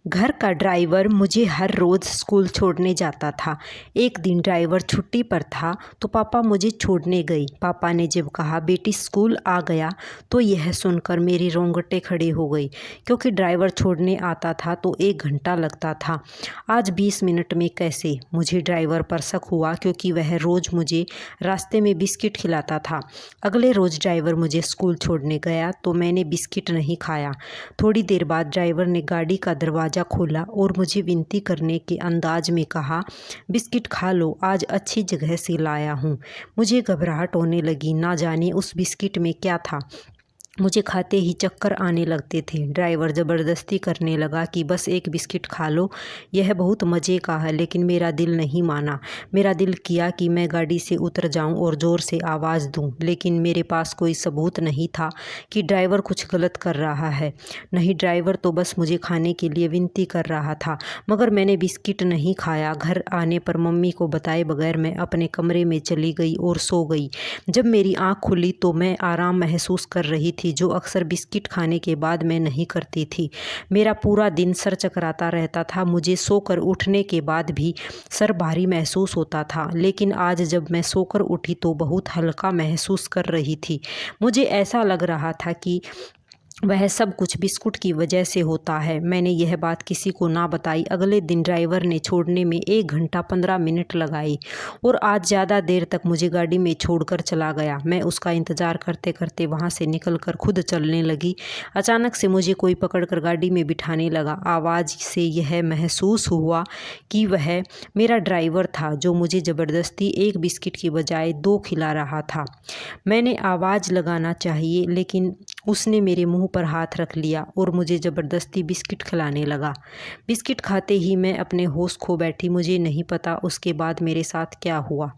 घर का ड्राइवर मुझे हर रोज़ स्कूल छोड़ने जाता था। एक दिन ड्राइवर छुट्टी पर था तो पापा मुझे छोड़ने गई। पापा ने जब कहा बेटी स्कूल आ गया तो यह सुनकर मेरी रोंगटे खड़ी हो गई, क्योंकि ड्राइवर छोड़ने आता था तो 1 घंटा लगता था। आज 20 मिनट में कैसे? मुझे ड्राइवर पर शक हुआ, क्योंकि वह रोज़ मुझे रास्ते में बिस्किट खिलाता था। अगले रोज़ ड्राइवर मुझे स्कूल छोड़ने गया तो मैंने बिस्किट नहीं खाया। थोड़ी देर बाद ड्राइवर ने गाड़ी का दरवाज़ा खोला और मुझे विनती करने के अंदाज में कहा, बिस्किट खा लो, आज अच्छी जगह से लाया हूँ। मुझे घबराहट होने लगी, ना जाने उस बिस्किट में क्या था। मुझे खाते ही चक्कर आने लगते थे। ड्राइवर ज़बरदस्ती करने लगा कि बस एक बिस्किट खा लो, यह बहुत मज़े का है, लेकिन मेरा दिल नहीं माना। मेरा दिल किया कि मैं गाड़ी से उतर जाऊं और ज़ोर से आवाज़ दूं, लेकिन मेरे पास कोई सबूत नहीं था कि ड्राइवर कुछ गलत कर रहा है। नहीं, ड्राइवर तो बस मुझे खाने के लिए विनती कर रहा था, मगर मैंने बिस्किट नहीं खाया। घर आने पर मम्मी को बताए बगैर मैं अपने कमरे में चली गई और सो गई। जब मेरी आँख खुली तो मैं आराम महसूस कर रही थी, जो अक्सर बिस्किट खाने के बाद मैं नहीं करती थी। मेरा पूरा दिन सर चकराता रहता था। मुझे सोकर उठने के बाद भी सर भारी महसूस होता था, लेकिन आज जब मैं सोकर उठी तो बहुत हल्का महसूस कर रही थी। मुझे ऐसा लग रहा था कि वह सब कुछ बिस्कुट की वजह से होता है। मैंने यह बात किसी को ना बताई। अगले दिन ड्राइवर ने छोड़ने में 1 घंटा 15 मिनट लगाई और आज ज़्यादा देर तक मुझे गाड़ी में छोड़कर चला गया। मैं उसका इंतज़ार करते करते वहाँ से निकलकर खुद चलने लगी। अचानक से मुझे कोई पकड़कर गाड़ी में बिठाने लगा। आवाज़ से यह महसूस हुआ कि वह मेरा ड्राइवर था, जो मुझे ज़बरदस्ती एक बिस्किट की बजाय 2 खिला रहा था। मैंने आवाज़ लगाना चाहिए, लेकिन उसने मेरे मुंह पर हाथ रख लिया और मुझे ज़बरदस्ती बिस्किट खिलाने लगा। बिस्किट खाते ही मैं अपने होश खो बैठी। मुझे नहीं पता उसके बाद मेरे साथ क्या हुआ।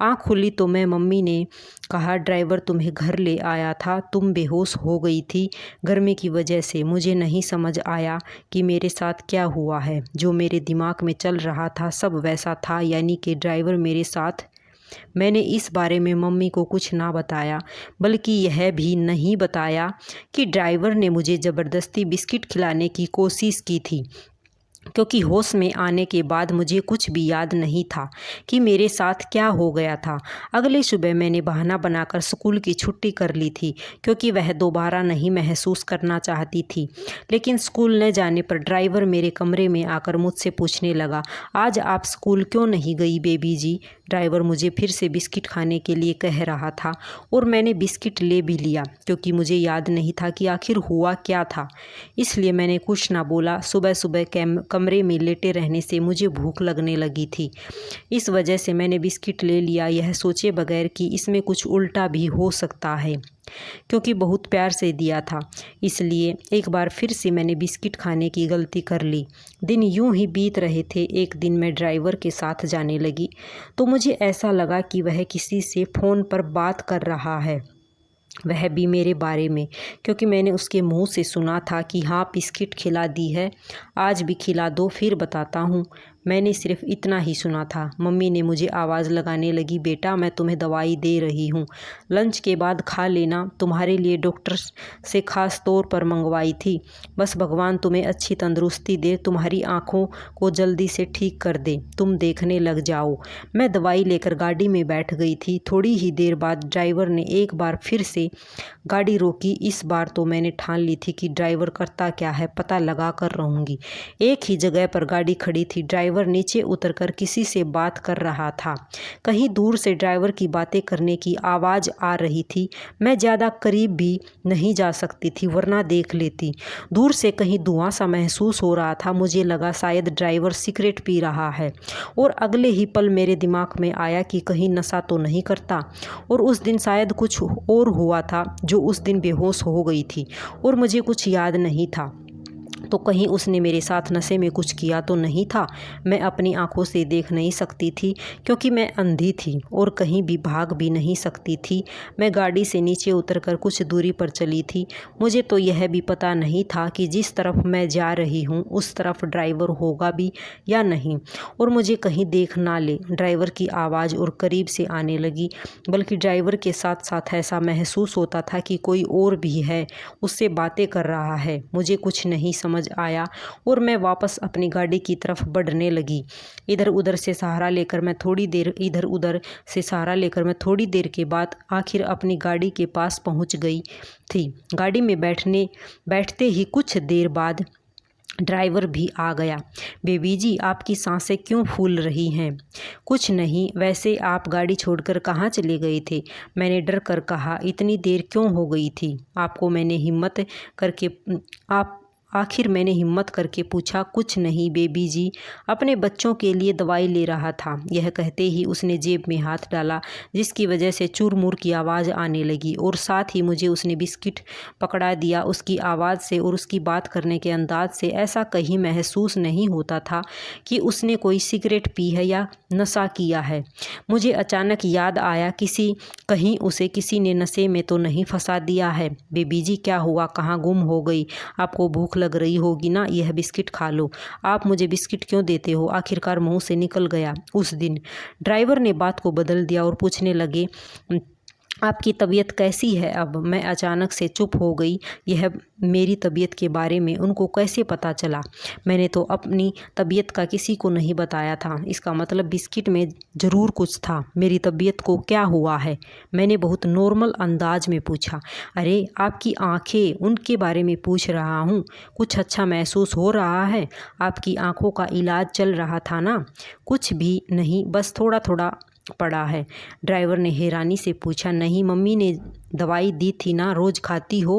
आँख खुली तो मैं मम्मी ने कहा, ड्राइवर तुम्हें घर ले आया था, तुम बेहोश हो गई थी गर्मी की वजह से। मुझे नहीं समझ आया कि मेरे साथ क्या हुआ है। जो मेरे दिमाग में चल रहा था सब वैसा था, यानी कि ड्राइवर मेरे साथ। मैंने इस बारे में मम्मी को कुछ ना बताया, बल्कि यह भी नहीं बताया कि ड्राइवर ने मुझे ज़बरदस्ती बिस्किट खिलाने की कोशिश की थी, क्योंकि होश में आने के बाद मुझे कुछ भी याद नहीं था कि मेरे साथ क्या हो गया था। अगली सुबह मैंने बहाना बनाकर स्कूल की छुट्टी कर ली थी, क्योंकि वह दोबारा नहीं महसूस करना चाहती थी। लेकिन स्कूल न जाने पर ड्राइवर मेरे कमरे में आकर मुझसे पूछने लगा, आज आप स्कूल क्यों नहीं गई बेबी जी? ड्राइवर मुझे फिर से बिस्किट खाने के लिए कह रहा था और मैंने बिस्किट ले भी लिया, क्योंकि मुझे याद नहीं था कि आखिर हुआ क्या था। इसलिए मैंने कुछ ना बोला। सुबह सुबह कमरे में लेटे रहने से मुझे भूख लगने लगी थी। इस वजह से मैंने बिस्किट ले लिया, यह सोचे बगैर कि इसमें कुछ उल्टा भी हो सकता है, क्योंकि बहुत प्यार से दिया था। इसलिए एक बार फिर से मैंने बिस्किट खाने की गलती कर ली। दिन यूं ही बीत रहे थे। एक दिन मैं ड्राइवर के साथ जाने लगी तो मुझे ऐसा लगा कि वह किसी से फ़ोन पर बात कर रहा है, वह भी मेरे बारे में, क्योंकि मैंने उसके मुंह से सुना था कि हाँ बिस्किट खिला दी है, आज भी खिला दो फिर बताता हूँ। मैंने सिर्फ इतना ही सुना था। मम्मी ने मुझे आवाज़ लगाने लगी, बेटा मैं तुम्हें दवाई दे रही हूँ, लंच के बाद खा लेना, तुम्हारे लिए डॉक्टर से ख़ास तौर पर मंगवाई थी। बस भगवान तुम्हें अच्छी तंदुरुस्ती दे, तुम्हारी आँखों को जल्दी से ठीक कर दे, तुम देखने लग जाओ। मैं दवाई लेकर गाड़ी में बैठ गई थी। थोड़ी ही देर बाद ड्राइवर ने एक बार फिर से गाड़ी रोकी। इस बार तो मैंने ठान ली थी कि ड्राइवर करता क्या है पता लगा कर रहूँगी। एक ही जगह पर गाड़ी खड़ी थी। ड्राइवर नीचे उतरकर किसी से बात कर रहा था। कहीं दूर से ड्राइवर की बातें करने की आवाज़ आ रही थी। मैं ज़्यादा करीब भी नहीं जा सकती थी, वरना देख लेती। दूर से कहीं धुआं सा महसूस हो रहा था। मुझे लगा शायद ड्राइवर सिगरेट पी रहा है, और अगले ही पल मेरे दिमाग में आया कि कहीं नशा तो नहीं करता। और उस दिन शायद कुछ और हुआ था, जो उस दिन बेहोश हो गई थी और मुझे कुछ याद नहीं था। तो कहीं उसने मेरे साथ नशे में कुछ किया तो नहीं था। मैं अपनी आंखों से देख नहीं सकती थी, क्योंकि मैं अंधी थी और कहीं भी भाग भी नहीं सकती थी। मैं गाड़ी से नीचे उतरकर कुछ दूरी पर चली थी। मुझे तो यह भी पता नहीं था कि जिस तरफ मैं जा रही हूँ उस तरफ ड्राइवर होगा भी या नहीं, और मुझे कहीं देख ना ले। ड्राइवर की आवाज़ और करीब से आने लगी, बल्कि ड्राइवर के साथ साथ ऐसा महसूस होता था कि कोई और भी है, उससे बातें कर रहा है। मुझे कुछ नहीं समझ समझ आया और मैं वापस अपनी गाड़ी की तरफ बढ़ने लगी। इधर उधर से सहारा लेकर मैं थोड़ी देर के बाद आखिर अपनी गाड़ी के पास पहुंच गई थी। गाड़ी में बैठते ही कुछ देर बाद ड्राइवर भी आ गया। बेबी जी, आपकी सांसें क्यों फूल रही हैं? कुछ नहीं, वैसे आप गाड़ी छोड़कर कहाँ चले गए थे? मैंने डर कर कहा। इतनी देर क्यों हो गई थी? आखिर मैंने हिम्मत करके पूछा। कुछ नहीं बेबी जी, अपने बच्चों के लिए दवाई ले रहा था। यह कहते ही उसने जेब में हाथ डाला, जिसकी वजह से चुरमुर की आवाज़ आने लगी और साथ ही मुझे उसने बिस्किट पकड़ा दिया। उसकी आवाज़ से और उसकी बात करने के अंदाज से ऐसा कहीं महसूस नहीं होता था कि उसने कोई सिगरेट पी है या नशा किया है। मुझे अचानक याद आया, कहीं उसे किसी ने नशे में तो नहीं फंसा दिया है। बेबी जी, क्या हुआ? कहाँ गुम हो गई? आपको भूख लग रही होगी ना, यह बिस्किट खा लो। आप मुझे बिस्किट क्यों देते हो? आखिरकार मुंह से निकल गया। उस दिन ड्राइवर ने बात को बदल दिया और पूछने लगे, आपकी तबीयत कैसी है अब? मैं अचानक से चुप हो गई। यह मेरी तबीयत के बारे में उनको कैसे पता चला? मैंने तो अपनी तबीयत का किसी को नहीं बताया था। इसका मतलब बिस्किट में ज़रूर कुछ था। मेरी तबीयत को क्या हुआ है? मैंने बहुत नॉर्मल अंदाज में पूछा। अरे आपकी आंखें, उनके बारे में पूछ रहा हूँ। कुछ अच्छा महसूस हो रहा है? आपकी आंखों का इलाज चल रहा था ना? कुछ भी नहीं, बस थोड़ा थोड़ा पड़ा है। ड्राइवर ने हैरानी से पूछा। नहीं, मम्मी ने दवाई दी थी ना, रोज़ खाती हो?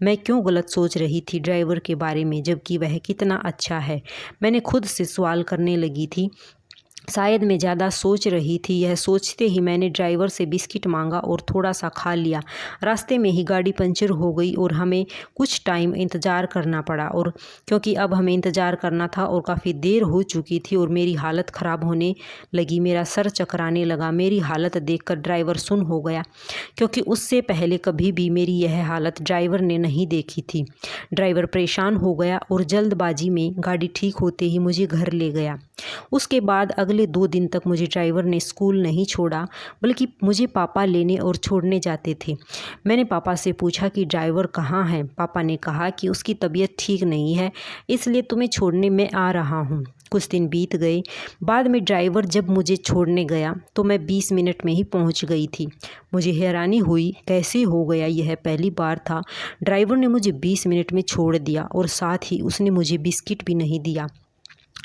मैं क्यों गलत सोच रही थी ड्राइवर के बारे में, जबकि वह कितना अच्छा है। मैंने खुद से सवाल करने लगी थी। शायद मैं ज़्यादा सोच रही थी। यह सोचते ही मैंने ड्राइवर से बिस्किट मांगा और थोड़ा सा खा लिया। रास्ते में ही गाड़ी पंचर हो गई और हमें कुछ टाइम इंतज़ार करना पड़ा, और क्योंकि अब हमें इंतज़ार करना था और काफ़ी देर हो चुकी थी और मेरी हालत ख़राब होने लगी। मेरा सर चकराने लगा। मेरी हालत देखकर ड्राइवर सुन्न हो गया, क्योंकि उससे पहले कभी भी मेरी यह हालत ड्राइवर ने नहीं देखी थी। ड्राइवर परेशान हो गया और जल्दबाजी में गाड़ी ठीक होते ही मुझे घर ले गया। उसके बाद अगले 2 दिन तक मुझे ड्राइवर ने स्कूल नहीं छोड़ा, बल्कि मुझे पापा लेने और छोड़ने जाते थे। मैंने पापा से पूछा कि ड्राइवर कहाँ है? पापा ने कहा कि उसकी तबीयत ठीक नहीं है, इसलिए तुम्हें छोड़ने मैं आ रहा हूँ। कुछ दिन बीत गए। बाद में ड्राइवर जब मुझे छोड़ने गया तो मैं 20 मिनट में ही पहुँच गई थी। मुझे हैरानी हुई, कैसे हो गया? यह पहली बार था ड्राइवर ने मुझे 20 मिनट में छोड़ दिया और साथ ही उसने मुझे बिस्किट भी नहीं दिया।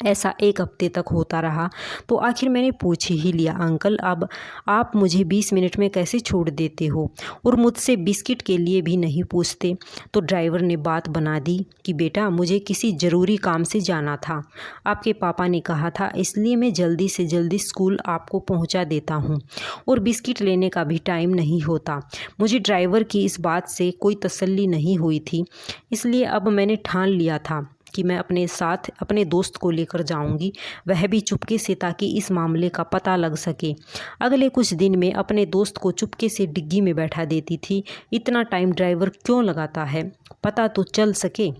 ऐसा 1 हफ्ते तक होता रहा। तो आखिर मैंने पूछ ही लिया, अंकल अब आप मुझे 20 मिनट में कैसे छोड़ देते हो और मुझसे बिस्किट के लिए भी नहीं पूछते? तो ड्राइवर ने बात बना दी कि बेटा, मुझे किसी ज़रूरी काम से जाना था। आपके पापा ने कहा था, इसलिए मैं जल्दी से जल्दी स्कूल आपको पहुंचा देता हूं, और बिस्किट लेने का भी टाइम नहीं होता। मुझे ड्राइवर की इस बात से कोई तसल्ली नहीं हुई थी, इसलिए अब मैंने ठान लिया था कि मैं अपने साथ अपने दोस्त को लेकर जाऊंगी, वह भी चुपके से, ताकि इस मामले का पता लग सके। अगले कुछ दिन में अपने दोस्त को चुपके से डिग्गी में बैठा देती थी। इतना टाइम ड्राइवर क्यों लगाता है, पता तो चल सके।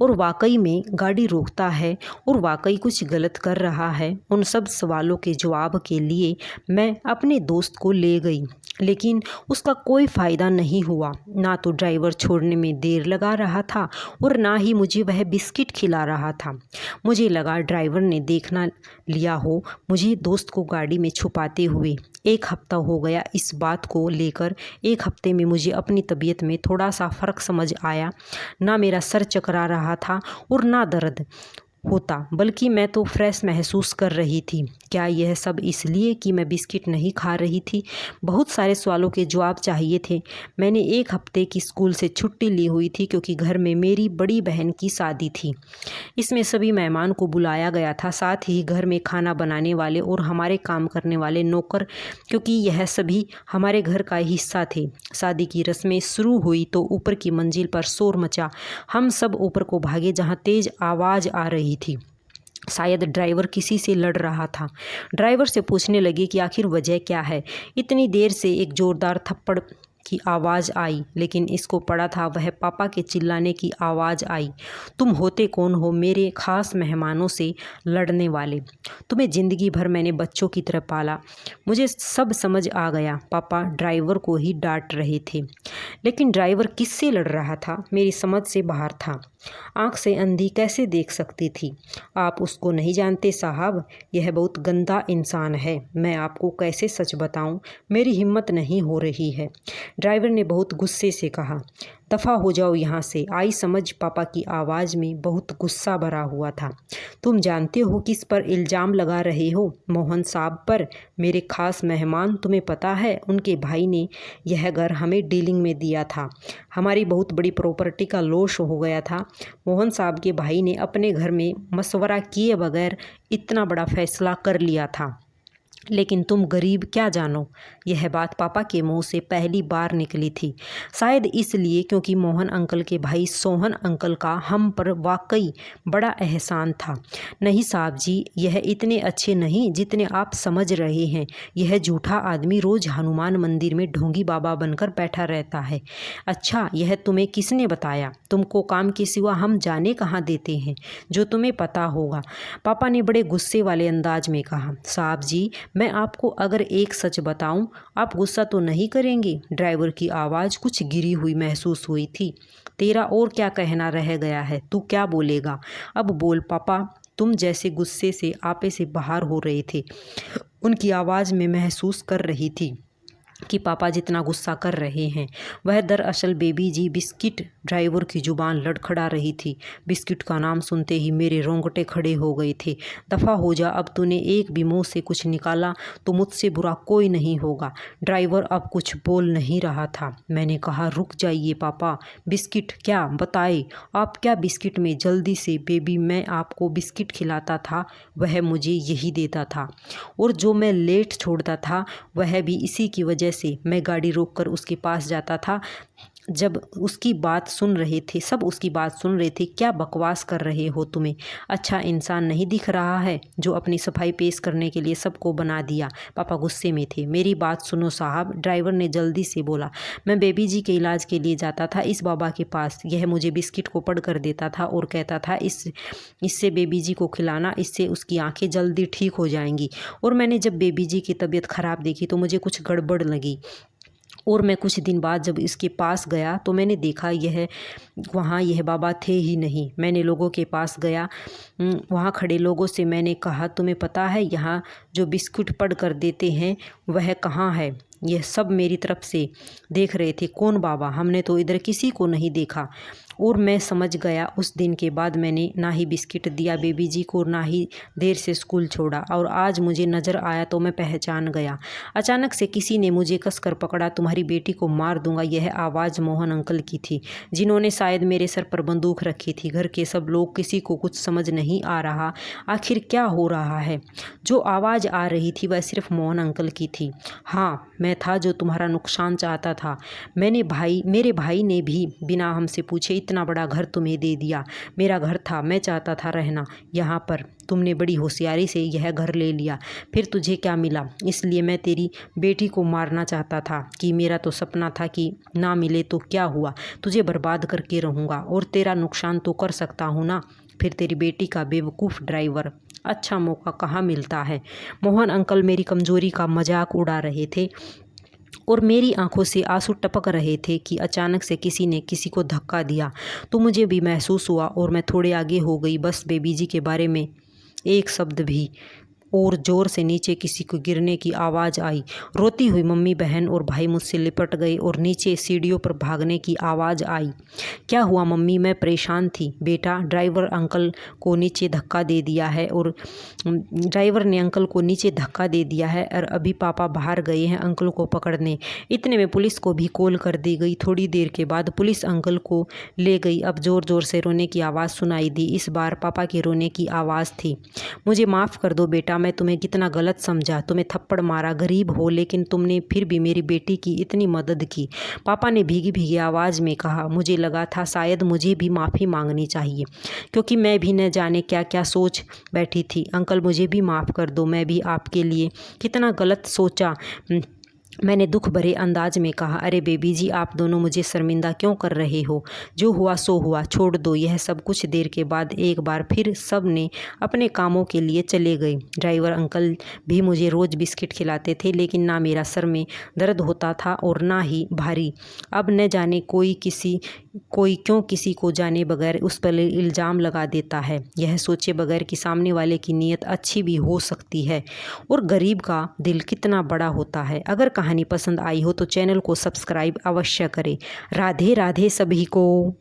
और वाकई में गाड़ी रोकता है और वाकई कुछ गलत कर रहा है। उन सब सवालों के जवाब के लिए मैं अपने दोस्त को ले गई, लेकिन उसका कोई फ़ायदा नहीं हुआ। ना तो ड्राइवर छोड़ने में देर लगा रहा था और ना ही मुझे वह बिस्किट खिला रहा था। मुझे लगा ड्राइवर ने देखना लिया हो मुझे दोस्त को गाड़ी में छुपाते हुए। 1 हफ्ता हो गया इस बात को लेकर। 1 हफ्ते में मुझे अपनी तबीयत में थोड़ा सा फ़र्क समझ आया। ना मेरा सर चकरा रहा था और ना दर्द होता, बल्कि मैं तो फ्रेश महसूस कर रही थी। क्या यह सब इसलिए कि मैं बिस्किट नहीं खा रही थी? बहुत सारे सवालों के जवाब चाहिए थे। मैंने 1 हफ्ते की स्कूल से छुट्टी ली हुई थी, क्योंकि घर में मेरी बड़ी बहन की शादी थी। इसमें सभी मेहमान को बुलाया गया था, साथ ही घर में खाना बनाने वाले और हमारे काम करने वाले नौकर, क्योंकि यह सभी हमारे घर का हिस्सा थे। शादी की रस्में शुरू हुई तो ऊपर की मंजिल पर शोर मचा। हम सब ऊपर को भागे, जहाँ तेज आवाज़ आ रही थी। शायद ड्राइवर किसी से लड़ रहा था। ड्राइवर से पूछने लगे कि आखिर वजह क्या है। इतनी देर से एक ज़ोरदार थप्पड़ की आवाज़ आई, लेकिन इसको पड़ा था वह पापा के चिल्लाने की आवाज़ आई। तुम होते कौन हो मेरे ख़ास मेहमानों से लड़ने वाले? तुम्हें ज़िंदगी भर मैंने बच्चों की तरह पाला। मुझे सब समझ आ गया। पापा ड्राइवर को ही डांट रहे थे, लेकिन ड्राइवर किससे लड़ रहा था मेरी समझ से बाहर था। आँख से अंधी कैसे देख सकती थी? आप उसको नहीं जानते साहब, यह बहुत गंदा इंसान है। मैं आपको कैसे सच बताऊं? मेरी हिम्मत नहीं हो रही है। ड्राइवर ने बहुत गुस्से से कहा। दफ़ा हो जाओ यहाँ से। आई समझ पापा की आवाज़ में बहुत गुस्सा भरा हुआ था। तुम जानते हो किस पर इल्ज़ाम लगा रहे हो? मोहन साहब पर, मेरे ख़ास मेहमान। तुम्हें पता है उनके भाई ने यह घर हमें डीलिंग में दिया था। हमारी बहुत बड़ी प्रॉपर्टी का लॉस हो गया था। मोहन साहब के भाई ने अपने घर में मशवरा किए बगैर इतना बड़ा फैसला कर लिया था। लेकिन तुम गरीब क्या जानो? यह बात पापा के मुंह से पहली बार निकली थी। शायद इसलिए क्योंकि मोहन अंकल के भाई सोहन अंकल का हम पर वाकई बड़ा एहसान था। नहीं साहब जी, यह इतने अच्छे नहीं जितने आप समझ रहे हैं। यह झूठा आदमी रोज़ हनुमान मंदिर में ढोंगी बाबा बनकर बैठा रहता है। अच्छा, यह तुम्हें किसने बताया? तुमको काम के सिवा हम जाने कहाँ देते हैं जो तुम्हें पता होगा। पापा ने बड़े गुस्से वाले अंदाज में कहा। साहब जी, मैं आपको अगर एक सच बताऊं, आप गुस्सा तो नहीं करेंगे? ड्राइवर की आवाज़ कुछ गिरी हुई महसूस हुई थी। तेरा और क्या कहना रह गया है? तू क्या बोलेगा? अब बोल पापा। तुम जैसे गुस्से से आपे से बाहर हो रहे थे, उनकी आवाज़ में महसूस कर रही थी कि पापा जितना गुस्सा कर रहे हैं। वह दरअसल बेबी जी बिस्किट। ड्राइवर की जुबान लड़खड़ा रही थी। बिस्किट का नाम सुनते ही मेरे रोंगटे खड़े हो गए थे। दफ़ा हो जा, अब तूने एक भी मुंह से कुछ निकाला तो मुझसे बुरा कोई नहीं होगा। ड्राइवर अब कुछ बोल नहीं रहा था। मैंने कहा, रुक जाइए पापा। बिस्किट क्या? बताए आप क्या बिस्किट में? जल्दी से बेबी, मैं आपको बिस्किट खिलाता था, वह मुझे यही देता था। और जो मैं लेट छोड़ता था वह भी इसी की वजह से। मैं गाड़ी रोककर उसके पास जाता था। जब उसकी बात सुन रहे थे, सब उसकी बात सुन रहे थे। क्या बकवास कर रहे हो? तुम्हें अच्छा इंसान नहीं दिख रहा है जो अपनी सफाई पेश करने के लिए सबको बना दिया? पापा गुस्से में थे। मेरी बात सुनो साहब, ड्राइवर ने जल्दी से बोला। मैं बेबी जी के इलाज के लिए जाता था इस बाबा के पास। यह मुझे बिस्किट को पढ़ कर देता था और कहता था इससे बेबी जी को खिलाना, इससे उसकी आंखें जल्दी ठीक हो जाएंगी। और मैंने जब बेबी जी की तबीयत ख़राब देखी तो मुझे कुछ गड़बड़ लगी। और मैं कुछ दिन बाद जब इसके पास गया तो मैंने देखा वहाँ यह बाबा थे ही नहीं। मैंने लोगों के पास गया। वहाँ खड़े लोगों से मैंने कहा, तुम्हें पता है यहाँ जो बिस्कुट पढ़ कर देते हैं वह कहाँ है? यह सब मेरी तरफ से देख रहे थे। कौन बाबा? हमने तो इधर किसी को नहीं देखा। और मैं समझ गया। उस दिन के बाद मैंने ना ही बिस्किट दिया बेबी जी को, ना ही देर से स्कूल छोड़ा। और आज मुझे नज़र आया तो मैं पहचान गया। अचानक से किसी ने मुझे कसकर पकड़ा। तुम्हारी बेटी को मार दूंगा। यह आवाज़ मोहन अंकल की थी, जिन्होंने शायद मेरे सर पर बंदूक रखी थी। घर के सब लोग, किसी को कुछ समझ नहीं आ रहा आखिर क्या हो रहा है। जो आवाज़ आ रही थी वह सिर्फ मोहन अंकल की थी। हाँ, मैं था जो तुम्हारा नुकसान चाहता था। मेरे भाई ने भी बिना हमसे पूछे इतना बड़ा घर तुम्हें दे दिया। मेरा घर था, मैं चाहता था रहना यहाँ पर। तुमने बड़ी होशियारी से यह घर ले लिया। फिर तुझे क्या मिला? इसलिए मैं तेरी बेटी को मारना चाहता था कि मेरा तो सपना था कि ना मिले तो क्या हुआ, तुझे बर्बाद करके रहूँगा और तेरा नुकसान तो कर सकता हूँ ना। फिर तेरी बेटी का बेवकूफ़ ड्राइवर। अच्छा मौका कहाँ मिलता है। मोहन अंकल मेरी कमज़ोरी का मजाक उड़ा रहे थे और मेरी आंखों से आंसू टपक रहे थे कि अचानक से किसी ने किसी को धक्का दिया तो मुझे भी महसूस हुआ और मैं थोड़े आगे हो गई। बस बेबी जी के बारे में एक शब्द भी। और ज़ोर से नीचे किसी को गिरने की आवाज़ आई। रोती हुई मम्मी, बहन और भाई मुझसे लिपट गए और नीचे सीढ़ियों पर भागने की आवाज़ आई। क्या हुआ मम्मी? मैं परेशान थी। बेटा, ड्राइवर ने अंकल को नीचे धक्का दे दिया है और अभी पापा बाहर गए हैं अंकल को पकड़ने। इतने में पुलिस को भी कॉल कर दी गई। थोड़ी देर के बाद पुलिस अंकल को ले गई। अब ज़ोर ज़ोर से रोने की आवाज़ सुनाई दी। इस बार पापा के रोने की आवाज़ थी। मुझे माफ़ कर दो बेटा, मैं तुम्हें कितना गलत समझा, तुम्हें थप्पड़ मारा। गरीब हो लेकिन तुमने फिर भी मेरी बेटी की इतनी मदद की। पापा ने भीगी भीगी आवाज़ में कहा। मुझे लगा था शायद मुझे भी माफ़ी मांगनी चाहिए क्योंकि मैं भी न जाने क्या क्या सोच बैठी थी। अंकल मुझे भी माफ़ कर दो, मैं भी आपके लिए कितना गलत सोचा। मैंने दुख भरे अंदाज में कहा। अरे बेबी जी, आप दोनों मुझे शर्मिंदा क्यों कर रहे हो? जो हुआ सो हुआ, छोड़ दो यह सब। कुछ देर के बाद एक बार फिर सब ने अपने कामों के लिए चले गए। ड्राइवर अंकल भी मुझे रोज़ बिस्किट खिलाते थे, लेकिन ना मेरा सर में दर्द होता था और ना ही भारी। अब न जाने कोई किसी कोई क्यों किसी को जाने बगैर उस पर इल्ज़ाम लगा देता है, यह सोचे बगैर कि सामने वाले की नीयत अच्छी भी हो सकती है और गरीब का दिल कितना बड़ा होता है। अगर कहानी पसंद आई हो तो चैनल को सब्सक्राइब अवश्य करें। राधे राधे सभी को।